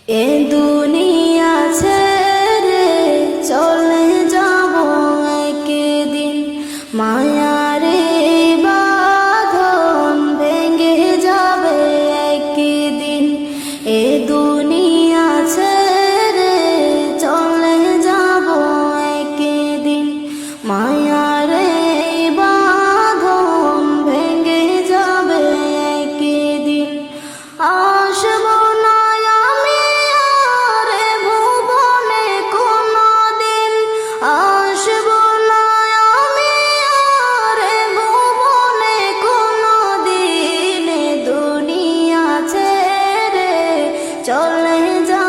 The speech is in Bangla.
এ দুনিয়া ছেড়ে চলে যাব একদিন, মায়ারে বাঁধন ভেঙে যাবে একদিন। এ দুনিয়া ছেড়ে চলে যাব একদিন, মায়ারে বাঁধন ভেঙে যাবে একদিন। আসব না আমি আর এ ভুবনে কোনদিন, আসব না আমি আর এ ভুবনে কোনদিন। এ দুনিয়া ছেড়ে চলে যাব